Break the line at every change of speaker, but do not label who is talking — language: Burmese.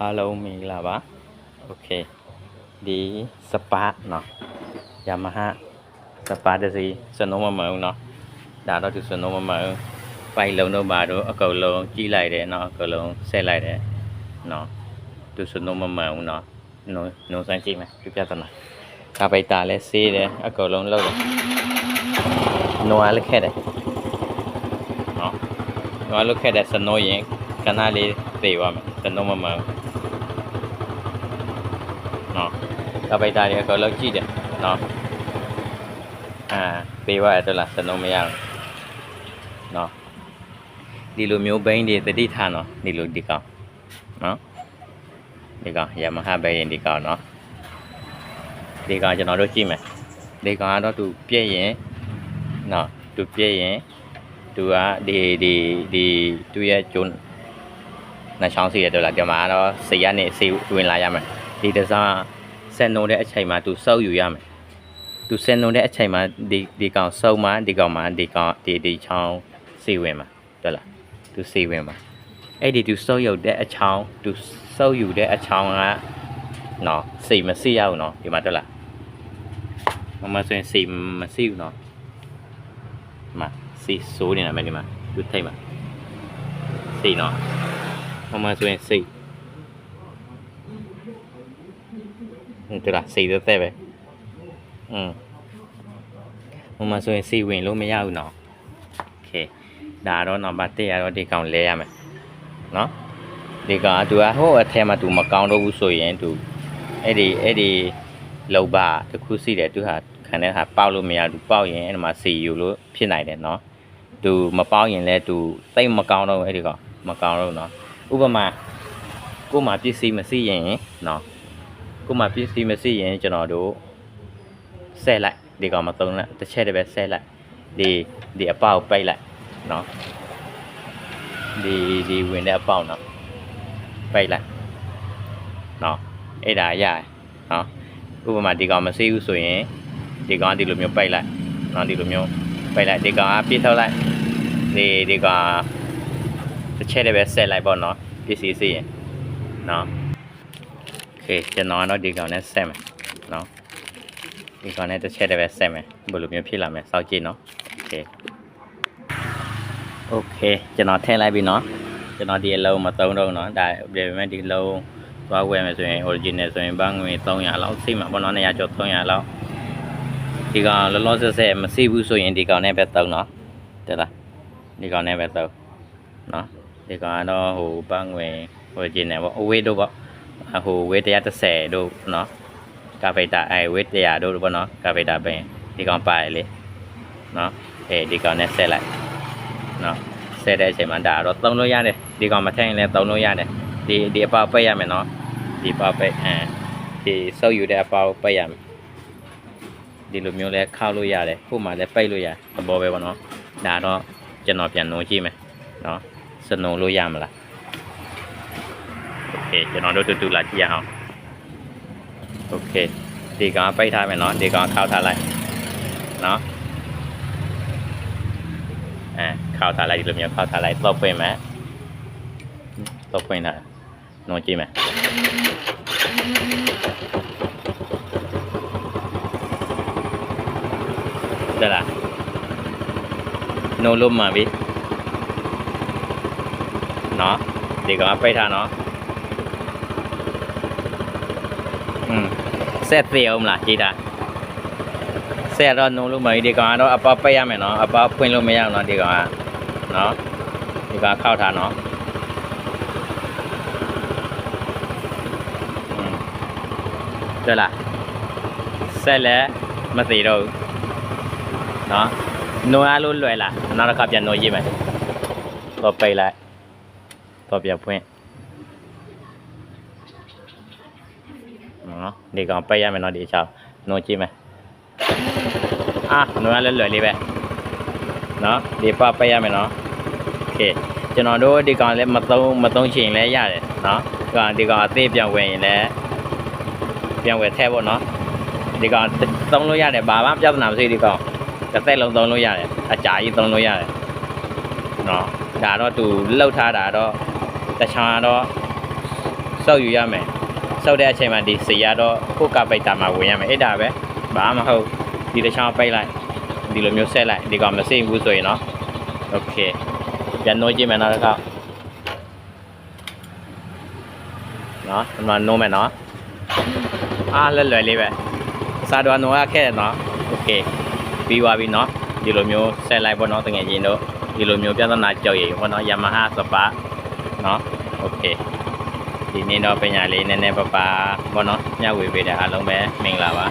Hello မင်္ဂလာပါ Okay ဒီစပါเนาะ Yamaha စပါတစ်စီးစနုံးမမုံเนาะဒါတော့သူစနုံးမမုံပိုက်လုံးတော့ပါတော့အကုန်လုံးကြီးလိုက်တယ်เนาะအကုန်လုံးဆက်လိုက်တယ်เนาะသူစနုံးမမုံเนาะနိုးစမ်းကြည့်မယ်ပြပြသနာကပိတာလဲဆေးတယ်အကုန်လုံးလောက်တယ်နိုးအားလက်ခဲ့တယ်เนาะနိုးအားလက်ခဲ့တဲ့စနုံးရင်ကနာလေးပြေသွားမယ်စနုံးမမုံနော်ကပိတာတွေအကုန်လုံးကြည့်တယ်နော်ပေးသွားရတော့လားစနုံးမရဘူးနော်ဒီလိုမျိုးဘိန်းတွေတတိထားနော်ဒီလိုဒီကောင်နော်ဒီကောင်ယမဟာဘိန်းဒီကောင်နော်ဒီကောင်ကျွန်တော်တို့ကြည့်မယ်ဒီကောင်ကတော့သူပြည့်ရင်နော်သူပြည့်ရင်သူကဒီသူရဲ့ကျုံနှချောင်းစီရတော့လားဒီမှာတော့စီရနေစီဝင်လာရမယ်ဒီတစားဆက်နှုံတဲ့အချိန်မှာသူစောက်ယူရမယ်သူဆက်နှုံတဲ့အချိန်မှာဒီကောင်စုံမှာဒီကောင်မှာဒီချောင်းစီဝင်မှာတွေ့လားသူစီဝင်မှာအဲ့ဒီသူစောက်ယူတဲ့အချောင်းသူစောက်ယူတဲ့အချောင်းကနော်စီမစီရအောင်နော်ဒီမှာတွေ့လားမဆိုရင်စီမစီဘူးနော်ဒီမှာစီစိုးနေတာမယ်ဒီမှာသူထိတ်မှာစီနော်မဆိုရင်စီ对啦，死得得呗。我们说死ဝင်လို့မရဘူးနော် Okay ဒါတော့နံပါတ်1ကတော့ဒီကောင်လဲရမယ်နော်ဒီကောင်သူကဟိုအထက်မှာသူမကောင်းတော့ဘူးဆိုရင်သူအဲ့ဒီလောက်ပါတခုစီတယ်သူဟာခံတဲ့ဟာပေါက်လို့မရဘူးပေါက်ရင်အဲ့ဒီမှာစီယူလို့ဖြစ်နိုင်တယ်နော်သူမပေါက်ရင်လည်းသူတိတ်မကောင်းတော့အဲ့ဒီကောင်မကောင်းတော့နော်ဥပမာကို့မှာပစ္စည်းမစီရင်နော်ကိုမှပစ္စည်းမရှိရင်ကျွန်တော်တို့ဆက်လိုက်ဒီကောင်မသုံးလိုက်တစ်ချက်တည်းပဲဆက်လိုက်ဒီအပေါက်ပိတ်လိုက်နော်ဒီဝင်တဲ့အပေါက်နော်ပိတ်လိုက်နော်အဲ့ဒါရတယ်နော်ဥပမာဒီကောင်မရှိဘူးဆိုရင်ဒီကောင်ဒီလိုမျိုးပိတ်လိုက်နော်ဒီလိုမျိုးပိတ်လိုက်ဒီကောင်ပြစ်ထုတ်လိုက်ဒီကောင်တစ်ချက်တည်းပဲဆက်လိုက်ပေါ့နော်ပစ္စည်းစီရင်နော်โอเคကျွန်တော်ကတော့ဒီကောင်နဲ့ဆက်မယ်နော်ဒီကောင်နဲ့တစ်ချက်တည်းပဲဆက်မယ်ဘယ်လိုမျိုးဖြစ်လာမလဲစောင့်ကြည့်နော်โอเคကျွန်တော်ထည့်လိုက်ပြီနော်ကျွန်တော်ဒီအလုံးမသုံးတော့နော်ဒါပေမဲ့ဒီလုံးသွားဝယ်မယ်ဆိုရင် original ဆိုရင်ဘန်းငွေ300လောက်စိတ်မှာပေါ့နော်200ကျော်300လောက်ဒီကောင်လောလောဆယ်ဆယ်မစိဘူးဆိုရင်ဒီကောင်နဲ့ပဲသုံးနော်တဲ့လားဒီကောင်နဲ့ပဲသုံးနော်ဒီကောင်ကတော့ဟိုဘန်းငွေ original ပေါ့အဝေးတို့ပေါ့ဟိုဝေး130တို့နော်ကာဗေတာဝေး100တို့ပေါ့နော်ကာဗေတာပင်ဒီကောင်ပါလေနော်ဒီကောင်နဲ့ဆက်လိုက်နော်ဆက်တဲ့အချိန်မှာဒါတော့သုံးလို့ရတယ်ဒီကောင်မထည့်ရင်လည်းသုံးလို့ရတယ်ဒီအပေါက်ပိတ်ရမယ်နော်ဒီပေါက်ပိတ်ဒီစောက်ယူတဲ့အပေါက်ပိတ်ရမယ်ဒီလိုမျိုးလဲခောက်လို့ရတယ်ခုမှလည်းပိတ်လို့ရအပေါ်ပဲပေါ့နော်ဒါတော့ကျွန်တော်ပြန်နှုံးကြည့်မယ်နော်စနှုံလို့ရမလားโอเคကျွန်တော်တို့တူလာကြည့်ရအောင်โอเคဒီကောင်ပိတ်ထားမယ်เนาะဒီကောင်ခောက်ထားလိုက်เนาะခောက်ထားလိုက်ဒီလိုမျိုးခောက်ထားလိုက်တော့ပွင့်မယ်တော့ပွင့်လာနှုံးကြည့်မယ်ဒါလားနှုံးလို့မှပြီเนาะဒီကောင်ပိတ်ထားเนาะဆက်သေးအောင်လားကြည့်တာဆက်တော့နှုံးလို့မရဒီကောင်ကတော့အပေါက်ပိတ်ရမယ်နော်အပေါက်ဖွင့်လို့မရအောင်နော်ဒီကောင်ကနော်ဒီကောင်ခောက်ထားနော်တွေ့လားဆက်လည်းမသေးတော့ဘူးနော်နှုံးရလို့လွယ်လားနောက်တစ်ခါပြန်နှုံးရေးမယ်တော့ပိတ်လိုက်တော့ပြန်ဖွင့်နော်ဒီကောင်ပိတ်ရမယ်နော်ဒီအချောင်းနှုံးကြည့်မယ်နှုံးရလဲလွယ်လေးပဲနော်ဒီပပိတ်ရမယ်နော်โอเคကျွန်တော်တို့ဒီကောင်လည်းမသုံးချင်လဲရတယ်နော်ဒီကောင်အသေးပြန်ဝင်ရင်လည်းပြန်ဝင်ထည့်ဖို့နော်ဒီကောင်သုံးလို့ရတယ်ဘာမှပြဿနာမရှိဒီကောင်တစ်သက်လုံးသုံးလို့ရတယ်အကြာကြီးသုံးလို့ရတယ်နော်ဒါတော့သူလှုပ်ထားတာတော့တခြားတော့ စောက်ယူရမယ်စောက်တဲ့အချိန်မှာဒီစီရတော့ကိုကပိတ်တာမှာဝင်ရမယ်အဲ့ဒါပဲဘာမှမဟုတ်ဒီတစ်ချောင်းပိတ်လိုက်ဒီလိုမျိုးဆက်လိုက်ဒီကောင်မစိမ့်ဘူးဆိုရင်နော်โอเคပြန်နှိုးကြည့်မယ်နောက်တစ်ခါနော်ဒီမှာနှိုးမယ်နော်အားလွယ်လွယ်လေးပဲစားတော့နှိုးရခဲ့တယ်နော်โอเคပြီးသွားပြီနော်ဒီလိုမျိုးဆက်လိုက်ပေါ့နော်တကယ်ချင်းတို့ဒီလိုမျိုးပြဿနာကြောက်ရည်ပေါ့နော် Yamaha Spark နော်โอเคဒီနေ့တော့ပညာလေးနည်းနည်းပါပါပေါ့နော်ညဝေပေးတဲ့အားလုံးပဲမင်္ဂလာပါ